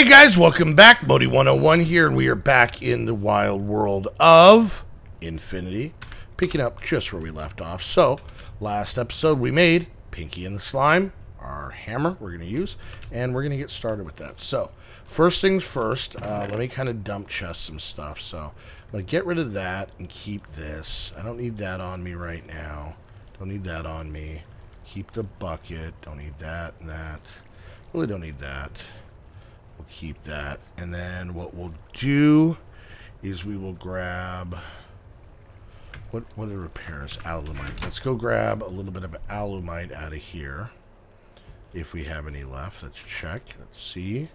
Guys, welcome back. Modi101 here, and we are back in the wild world of Infinity, picking up just where we left off. So, last episode we made Pinky and the Slime, our hammer we're going to use, and we're going to get started with that. So, first things first, let me kind of dump chest some stuff. So, I'm going to get rid of that and keep this. I don't need that on me right now. Don't need that on me. Keep the bucket. Don't need that and that. Really don't need that. We'll keep that. And then what we'll do is we will grab... What are the repairs? Alumite. Let's go grab a little bit of alumite out of here. If we have any left. Let's check. Let's see.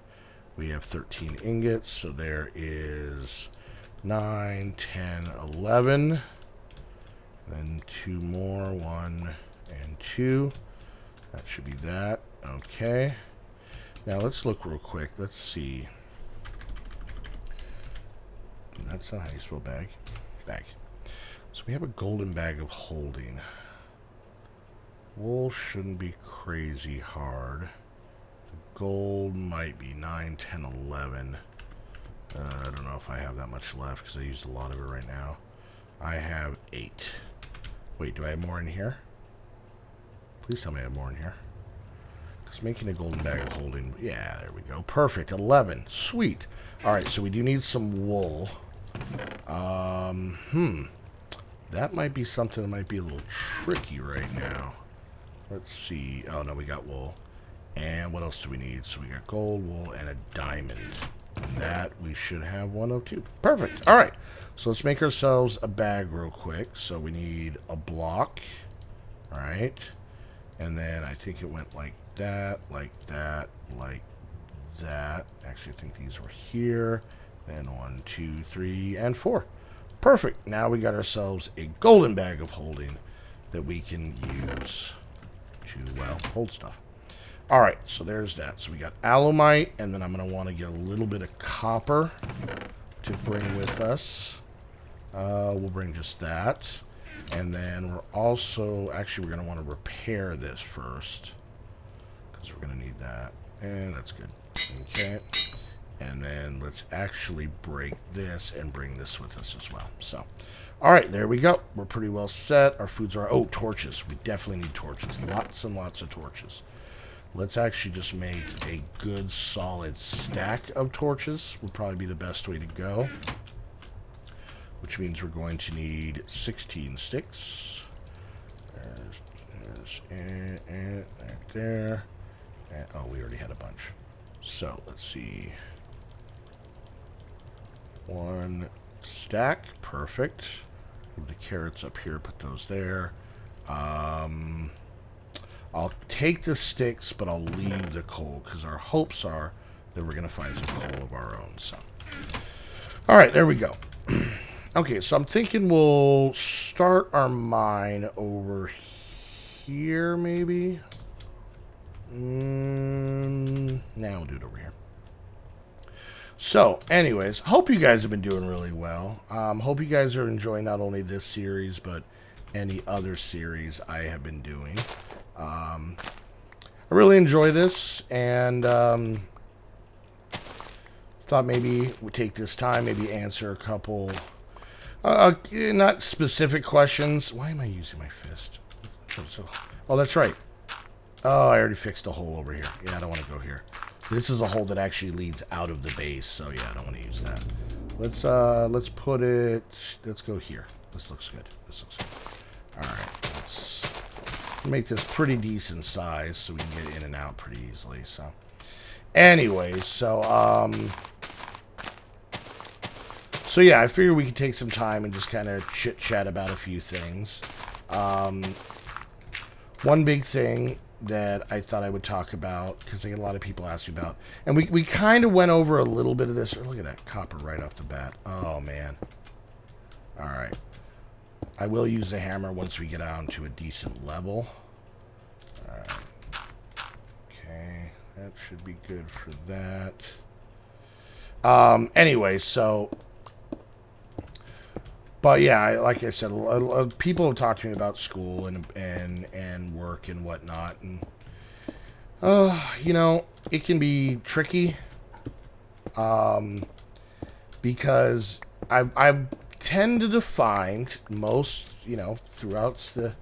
We have 13 ingots. So there is 9, 10, 11. And then 2 more. 1 and 2. That should be that. Okay. Now let's look real quick. Let's see. That's not how you spell bag. Bag. So we have a golden bag of holding. Wool shouldn't be crazy hard. The gold might be 9, 10, 11. I don't know if I have that much left because I used a lot of it right now. I have 8. Wait, do I have more in here? Please tell me I have more in here. Making a golden bag of holding. Yeah, there we go. Perfect. 11. Sweet. Alright, so we do need some wool. That might be something that might be a little tricky right now. Let's see. Oh, no, we got wool. And what else do we need? So we got gold, wool, and a diamond. That we should have one of two. Perfect. Alright. So let's make ourselves a bag real quick. So we need a block. Alright. And then I think it went like that, like that, like that. Actually, I think these were here. Then 1, 2, 3, and 4. Perfect. Now we got ourselves a golden bag of holding that we can use to, well, hold stuff. All right, so there's that. So we got alumite, and then I'm going to want to get a little bit of copper to bring with us. We'll bring just that. And then we're also, actually, we're going to want to repair this first. Because we're going to need that. And that's good. Okay. And then let's actually break this and bring this with us as well. So, alright, there we go. We're pretty well set. Our foods are, oh, torches. We definitely need torches. Lots and lots of torches. Let's actually just make a good, solid stack of torches. Would probably be the best way to go. Which means we're going to need 16 sticks. There's and right there. And, oh, we already had a bunch. So, let's see. 1 stack. Perfect. Move the carrots up here. Put those there. I'll take the sticks, but I'll leave the coal. Because our hopes are that we're going to find some coal of our own. So, alright, there we go. Okay, so I'm thinking we'll start our mine over here, maybe. Now we'll do it over here. So, anyways, hope you guys have been doing really well. Hope you guys are enjoying not only this series, but any other series I have been doing. I really enjoy this, and thought maybe we'd take this time, maybe answer a couple... not specific questions. Why am I using my fist? Oh, that's right. Oh, I already fixed a hole over here. Yeah, I don't want to go here. This is a hole that actually leads out of the base, so yeah, I don't want to use that. Let's put it. Let's go here. This looks good. This looks good. All right, let's make this pretty decent size so we can get in and out pretty easily. So, anyways, So yeah, I figured we could take some time and just kind of chit-chat about a few things. One big thing that I thought I would talk about, because I get a lot of people ask me about, and we kind of went over a little bit of this. Look at that copper right off the bat. Oh, man. All right. I will use the hammer once we get out to a decent level. All right. Okay, that should be good for that. Anyway, so... But yeah, like I said, people have talked to me about school and work and whatnot, and you know, it can be tricky. Because I tend to find most, throughout the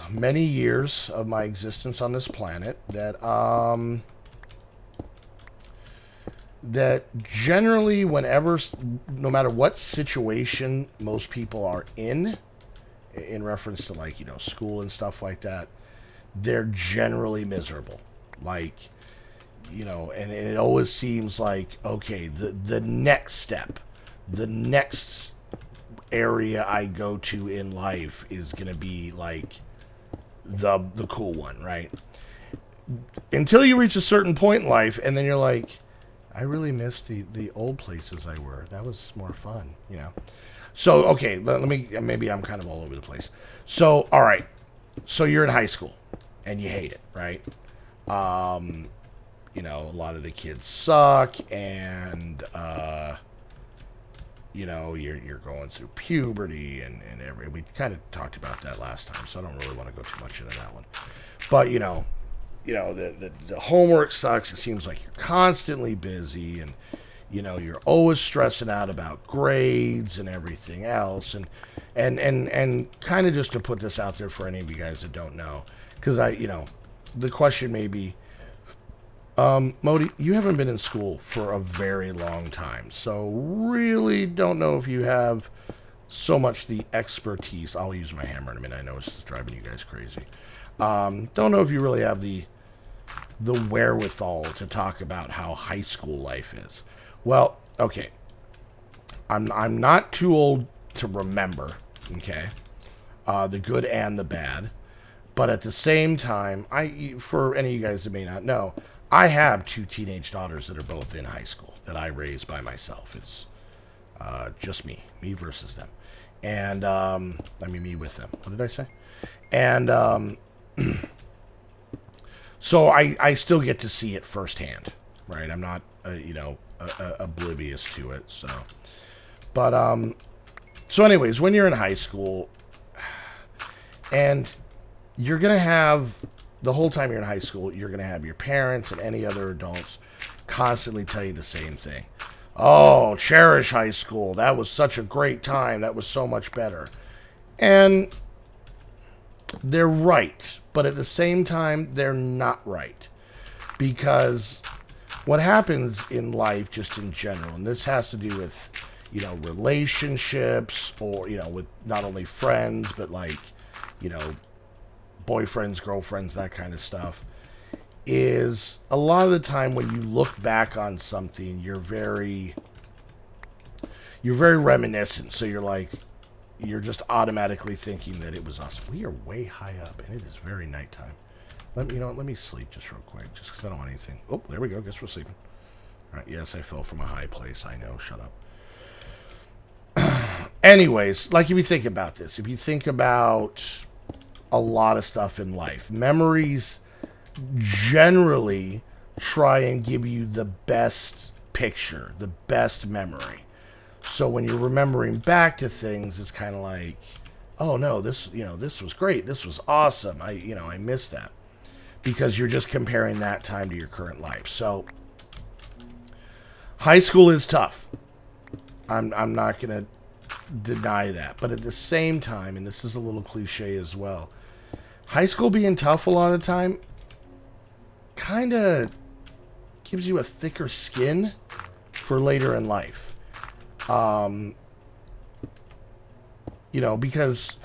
many years of my existence on this planet that generally whenever, no matter what situation most people are in reference to like, school and stuff like that, they're generally miserable. Like, and it always seems like, okay, the next step, the next area I go to in life is going to be like the cool one, right? Until you reach a certain point in life, and then you're like, I really miss the old places I were. That was more fun, So, okay, let me, maybe I'm kind of all over the place. So, all right. So you're in high school and you hate it, right? A lot of the kids suck, and, you're going through puberty and we kind of talked about that last time, so I don't really want to go too much into that one. But, the homework sucks. It seems like you're constantly busy, and, you're always stressing out about grades and everything else. And kind of just to put this out there for any of you guys that don't know, because the question may be, Modi, you haven't been in school for a very long time, so really don't know if you have so much the expertise. I'll use my hammer in a minute. I know it's driving you guys crazy. Don't know if you really have the wherewithal to talk about how high school life is. Well, okay. I'm not too old to remember, okay, the good and the bad, but at the same time, for any of you guys that may not know, I have 2 teenage daughters that are both in high school that I raised by myself. It's just me versus them, and me with them. What did I say? And so I still get to see it firsthand, right? I'm not oblivious to it. So, but so anyways, when you're in high school, and you're gonna have, the whole time you're in high school, you're going to have your parents and any other adults constantly tell you the same thing. Oh, cherish high school. That was such a great time. That was so much better. And they're right. But at the same time, they're not right. Because what happens in life, just in general, and this has to do with, relationships, or, with not only friends, but like, boyfriends, girlfriends, that kind of stuff, is a lot of the time when you look back on something, you're very reminiscent. So you're just automatically thinking that it was awesome. We are way high up, and it is very nighttime. Let me sleep just real quick, just because I don't want anything. Oh, there we go. Guess we're sleeping. All right. Yes, I fell from a high place. I know. Shut up. Anyways, like, if you think about this, if you think about a lot of stuff in life, memories generally try and give you the best picture, the best memory. So when you're remembering back to things, it's kind of like, oh no, this was great, this was awesome, I missed that, because you're just comparing that time to your current life. So high school is tough. I'm not gonna deny that, but at the same time, and this is a little cliche as well, high school being tough a lot of the time kind of gives you a thicker skin for later in life. Because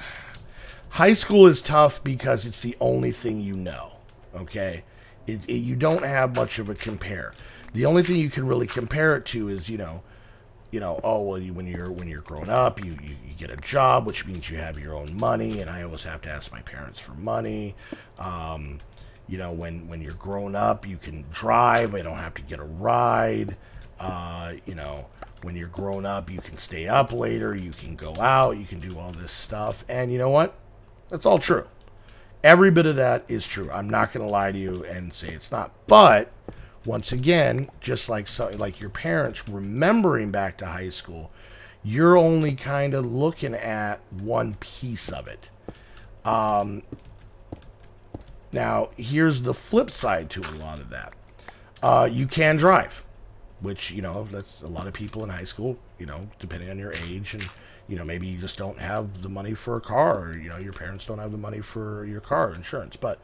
high school is tough because it's the only thing you know, okay? You don't have much of a compare. The only thing you can really compare it to is, when you're grown up, you get a job, which means you have your own money, and I always have to ask my parents for money. When you're grown up, you can drive. I don't have to get a ride. When you're grown up, you can stay up later. You can go out. You can do all this stuff. And you know what? That's all true. Every bit of that is true. I'm not going to lie to you and say it's not. But once again, just like your parents remembering back to high school, you're only kind of looking at one piece of it. Now, here's the flip side to a lot of that. You can drive. which, you know, that's a lot of people in high school, you know, depending on your age, and, you know, maybe you just don't have the money for a car, or, you know, your parents don't have the money for your car insurance. But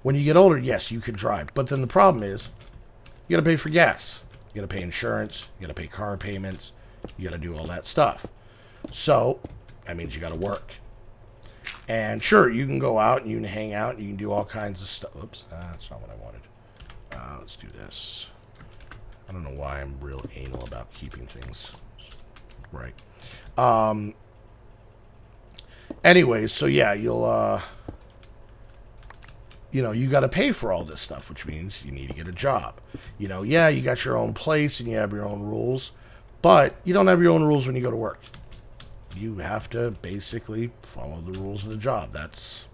when you get older, yes, you can drive. But then the problem is, you got to pay for gas. You got to pay insurance. You got to pay car payments. You got to do all that stuff. So that means you got to work. And sure, you can go out and you can hang out and you can do all kinds of stuff. Oops, that's not what I wanted. Let's do this. I don't know why I'm real anal about keeping things right. Anyways, so yeah, you'll, you know, you got to pay for all this stuff, which means you need to get a job. You know, yeah, you got your own place and you have your own rules, but you don't have your own rules when you go to work. You have to basically follow the rules of the job. That's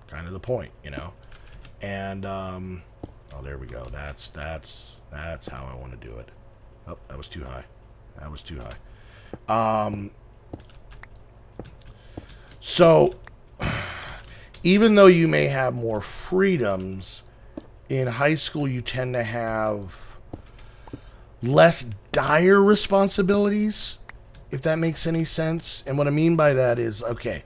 kind of the point, you know. And oh, there we go. That's how I want to do it. Oh, that was too high. That was too high. So even though you may have more freedoms, in high school you tend to have less dire responsibilities, if that makes any sense. And what I mean by that is, okay,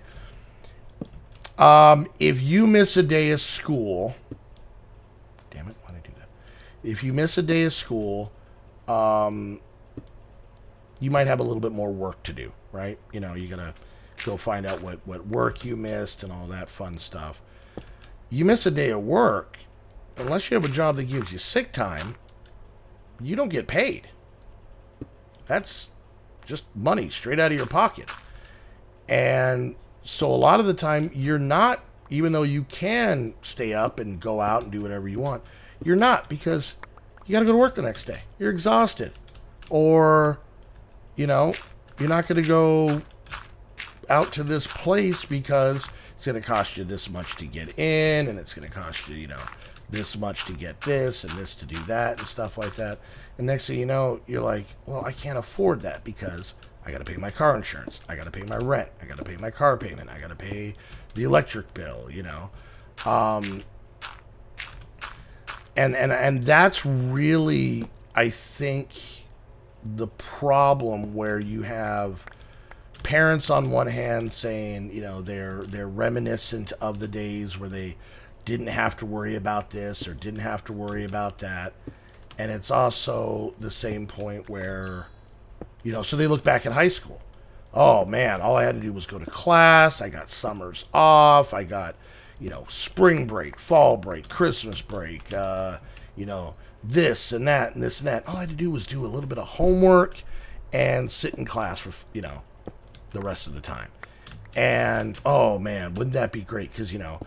if you miss a day of school, damn it, why did I do that? If you miss a day of school, you might have a little bit more work to do, right? You know, you gotta go find out what work you missed and all that fun stuff. You miss a day of work, unless you have a job that gives you sick time, you don't get paid. That's just money straight out of your pocket. And so a lot of the time you're not, even though you can stay up and go out and do whatever you want, you're not, because you got to go to work the next day. You're exhausted. Or, you know, you're not going to go out to this place because it's going to cost you this much to get in, and it's going to cost you, you know, this much to get this and this to do that and stuff like that. And next thing you know, you're like, well, I can't afford that because I got to pay my car insurance. I got to pay my rent. I got to pay my car payment. I got to pay the electric bill, you know. And that's really, I think, the problem, where you have parents on one hand saying, you know, they're reminiscent of the days where they didn't have to worry about this or didn't have to worry about that. And it's also the same point where, you know, so they look back at high school. Oh man, all I had to do was go to class. I got summers off. I got, you know, spring break, fall break, Christmas break, you know, this and that and this and that. All I had to do was do a little bit of homework and sit in class for, you know, the rest of the time. And oh man, wouldn't that be great? Because, you know,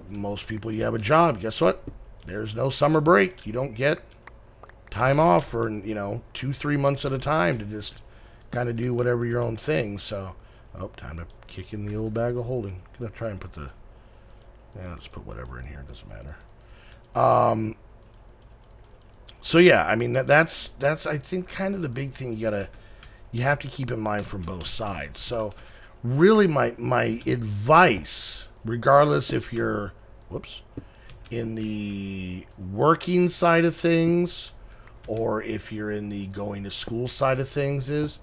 most people, you have a job. Guess what? There's no summer break. You don't get time off for, you know, 2-3 months at a time to just kind of do whatever your own thing. So, oh, time to kick in the old bag of holding. Gonna try and put the, yeah, let's put whatever in here. It doesn't matter. So yeah, I mean, that's I think kind of the big thing you have to keep in mind from both sides. So really my advice, regardless if you're, whoops, in the working side of things or if you're in the going to school side of things, is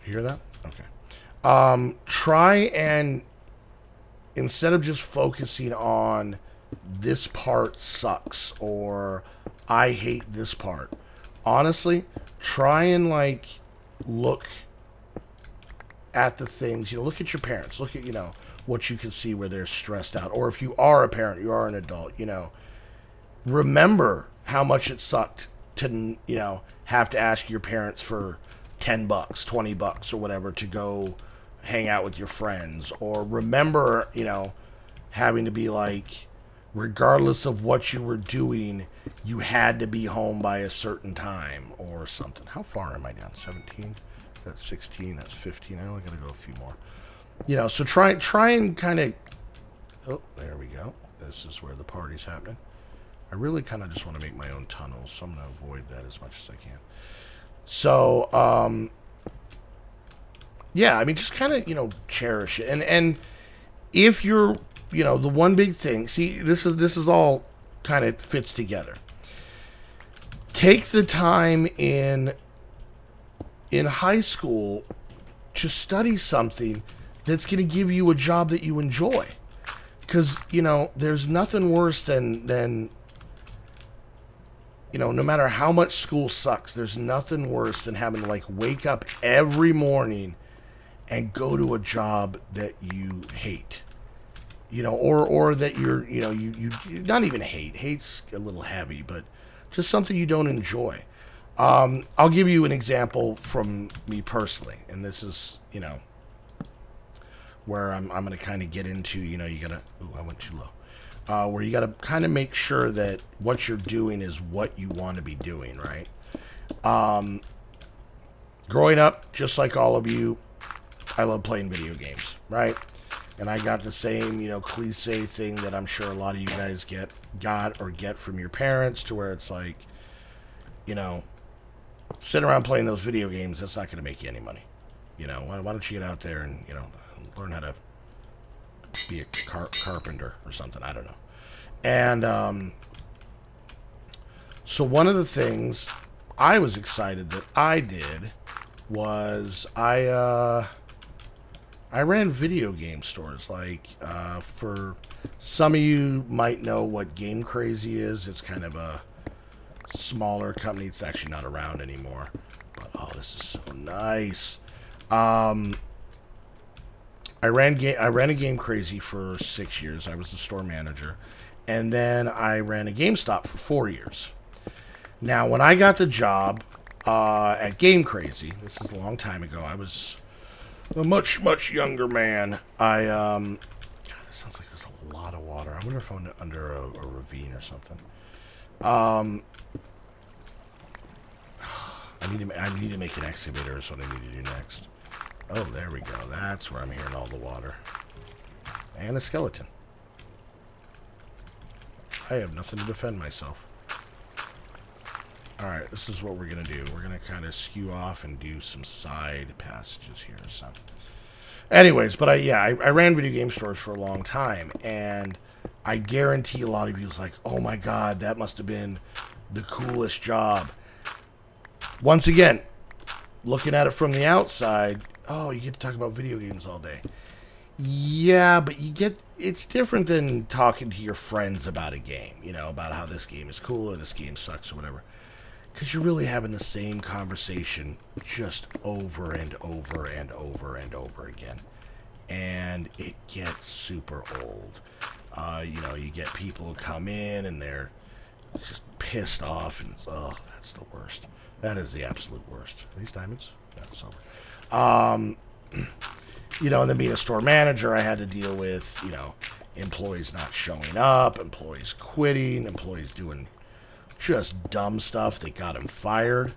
you hear that? Okay. Try and, instead of just focusing on this part sucks or I hate this part, honestly, try and like look at the things, you know, look at your parents, look at, you know, what you can see where they're stressed out. Or if you are a parent, you are an adult, you know, remember how much it sucked to, you know, have to ask your parents for $10, $20 or whatever to go hang out with your friends. Or remember, you know, having to be like, regardless of what you were doing, you had to be home by a certain time or something. How far am I down? 17? That's 16. That's 15. I only got to go a few more. You know, so try and kind of... Oh, there we go. This is where the party's happening. I really kind of just want to make my own tunnels, so I'm going to avoid that as much as I can. So, yeah, I mean, just kind of, you know, cherish it. And if you're you know, the one big thing, see, this is all kind of fits together. Take the time in high school to study something that's going to give you a job that you enjoy. Because, you know, there's nothing worse than, you know, no matter how much school sucks, there's nothing worse than having to, like, wake up every morning and go to a job that you hate. You know, or that you're, you know, you not even hate. Hate's a little heavy, but just something you don't enjoy. I'll give you an example from me personally, and this is, you know, where I'm going to kind of get into, you know, you got to, ooh, I went too low. Where you got to kind of make sure that what you're doing is what you want to be doing, right? Growing up, just like all of you, I love playing video games, right? And I got the same, you know, cliche thing that I'm sure a lot of you guys get from your parents, to where it's like, you know, sitting around playing those video games, that's not going to make you any money. You know, why don't you get out there and, you know, learn how to be a carpenter or something, I don't know. And so one of the things I was excited that I did was I ran video game stores. Like, for some of you might know what Game Crazy is. It's kind of a smaller company. It's actually not around anymore. But, oh, this is so nice. I ran a Game Crazy for 6 years. I was the store manager. And then I ran a GameStop for 4 years. Now, when I got the job at Game Crazy, this is a long time ago, I was a much, much younger man. God, this sounds like there's a lot of water. I wonder if I'm under a ravine or something. I need to make an excavator is what I need to do next. Oh, there we go. That's where I'm hearing all the water. And a skeleton. I have nothing to defend myself. Alright, this is what we're going to do. We're going to kind of skew off and do some side passages here. So, anyways, but I ran video game stores for a long time, and I guarantee a lot of you was like, oh my god, that must have been the coolest job. Once again, looking at it from the outside, oh, you get to talk about video games all day. Yeah, but it's different than talking to your friends about a game, you know, about how this game is cool or this game sucks or whatever. Because you're really having the same conversation just over and over and over and over again. And it gets super old. You know, you get people who come in and they're just pissed off, and oh, that's the worst. That is the absolute worst. Are these diamonds? That's silver. You know, and then being a store manager, I had to deal with, you know, employees not showing up, employees quitting, employees doing just dumb stuff that got them fired.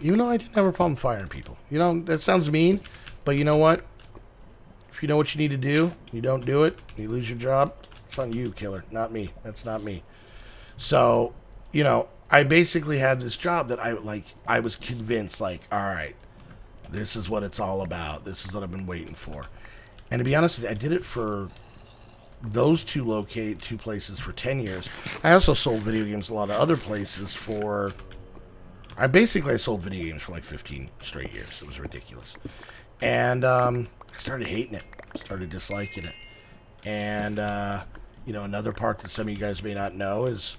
Even though I didn't have a problem firing people. You know, that sounds mean, but you know what? If you know what you need to do, you don't do it, you lose your job, it's on you, killer, not me. That's not me. So, you know, I basically had this job that I was convinced, like, all right, this is what it's all about. This is what I've been waiting for. And to be honest with you, I did it for those two places for 10 years. I also sold video games a lot of other places for... I sold video games for like 15 straight years. It was ridiculous. And I started hating it. Started disliking it. And, you know, another part that some of you guys may not know is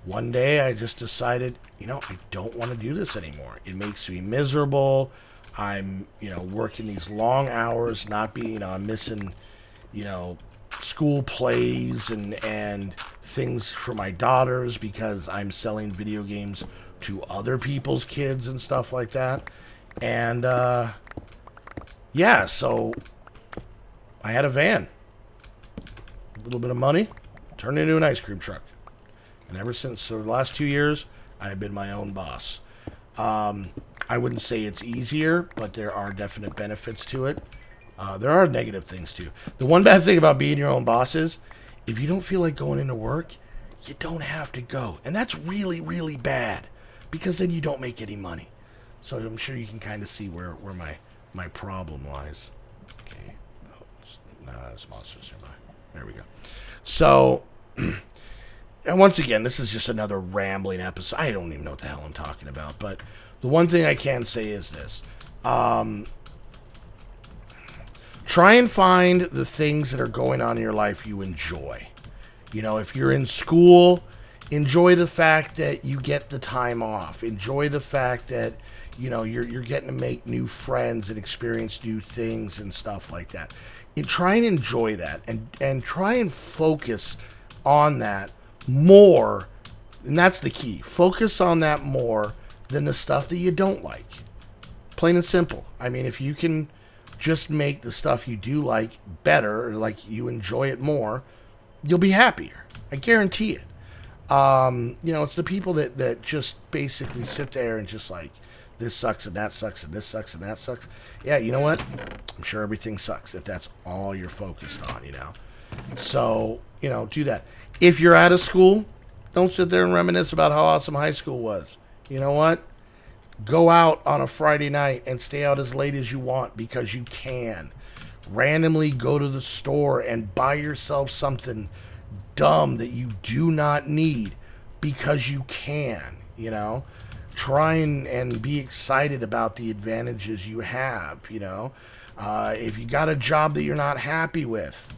one day I just decided, you know, I don't want to do this anymore. It makes me miserable. I'm, you know, working these long hours, not being, you know, I'm missing, you know, school plays and things for my daughters because I'm selling video games to other people's kids and stuff like that. And, yeah, so I had a van. A little bit of money, turned into an ice cream truck. And ever since the last 2 years, I've been my own boss. I wouldn't say it's easier, but there are definite benefits to it. There are negative things too. The one bad thing about being your own boss is, if you don't feel like going into work, you don't have to go. And that's really, really bad, because then you don't make any money. So I'm sure you can kind of see where my problem lies. Okay. Oh, nah, there's monsters nearby. There we go. So, and once again, this is just another rambling episode. I don't even know what the hell I'm talking about. But the one thing I can say is this. Try and find the things that are going on in your life you enjoy. You know, if you're in school, enjoy the fact that you get the time off. Enjoy the fact that, you know, you're getting to make new friends and experience new things and stuff like that. And try and enjoy that and try and focus on that more. And that's the key. Focus on that more than the stuff that you don't like. Plain and simple. I mean, if you can just make the stuff you do like better, or like you enjoy it more, you'll be happier. I guarantee it. You know, it's the people that just basically sit there and just like, this sucks and that sucks and this sucks and that sucks. Yeah, you know what? I'm sure everything sucks if that's all you're focused on, you know. So, you know, do that. If you're out of school, don't sit there and reminisce about how awesome high school was. You know what? Go out on a Friday night and stay out as late as you want because you can. Randomly go to the store and buy yourself something dumb that you do not need because you can, you know. Try and be excited about the advantages you have, you know. If you got a job that you're not happy with,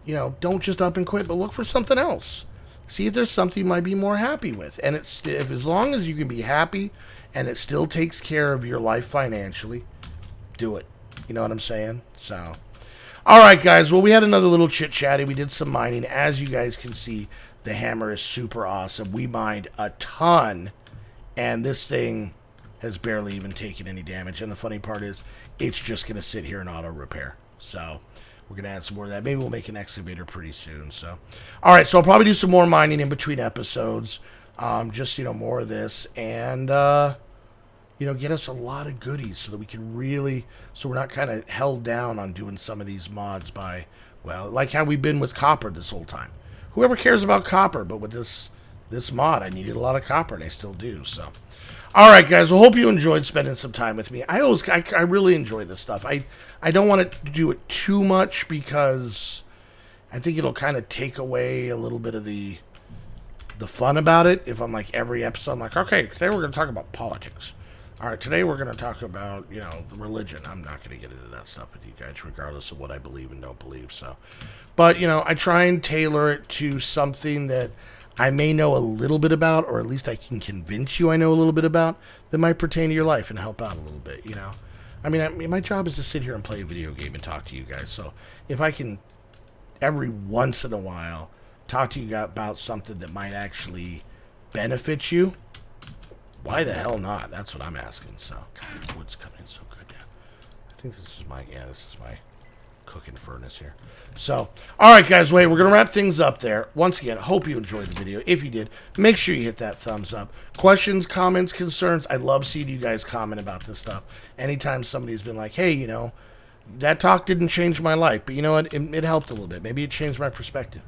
you know, don't just up and quit, but look for something else. See if there's something you might be more happy with. And it's as long as you can be happy and it still takes care of your life financially, do it. You know what I'm saying? So, all right, guys. Well, we had another little chit-chatty. We did some mining. As you guys can see, the hammer is super awesome. We mined a ton, and this thing has barely even taken any damage. And the funny part is, it's just going to sit here and auto-repair. So, we're going to add some more of that. Maybe we'll make an excavator pretty soon. So, all right. So, I'll probably do some more mining in between episodes. Just, you know, more of this. And, you know, get us a lot of goodies so that we can really, so we're not kind of held down on doing some of these mods by, well, like how we've been with copper this whole time. Whoever cares about copper, but with this mod, I needed a lot of copper, and I still do, so. All right, guys, well, hope you enjoyed spending some time with me. I really enjoy this stuff. I don't want to do it too much because I think it'll kind of take away a little bit of the fun about it. If I'm like every episode, I'm like, okay, today we're going to talk about politics. All right, today we're going to talk about, you know, religion. I'm not going to get into that stuff with you guys, regardless of what I believe and don't believe, so. But, you know, I try and tailor it to something that I may know a little bit about, or at least I can convince you I know a little bit about, that might pertain to your life and help out a little bit, you know. I mean, my job is to sit here and play a video game and talk to you guys, so if I can, every once in a while, talk to you about something that might actually benefit you, why the hell not? That's what I'm asking. So, God, the wood's coming in so good now. I think this is my cooking furnace here. So, all right, guys, we're going to wrap things up there. Once again, hope you enjoyed the video. If you did, make sure you hit that thumbs up. Questions, comments, concerns, I love seeing you guys comment about this stuff. Anytime somebody's been like, hey, you know, that talk didn't change my life, but you know what? It helped a little bit. Maybe it changed my perspective.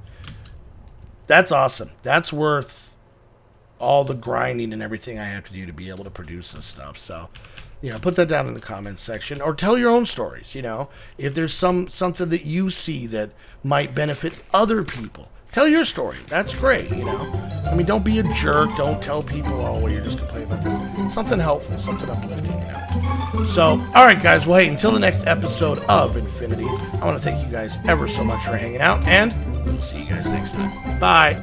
That's awesome. That's worth all the grinding and everything I have to do to be able to produce this stuff. So, you know, put that down in the comments section, or tell your own stories. You know, if there's something that you see that might benefit other people, tell your story. That's great. You know, I mean, don't be a jerk. Don't tell people, oh, well, you're just complaining about this. Something helpful, something uplifting. You know. So, all right, guys. Well, hey, until the next episode of Infinity, I want to thank you guys ever so much for hanging out, and we'll see you guys next time. Bye.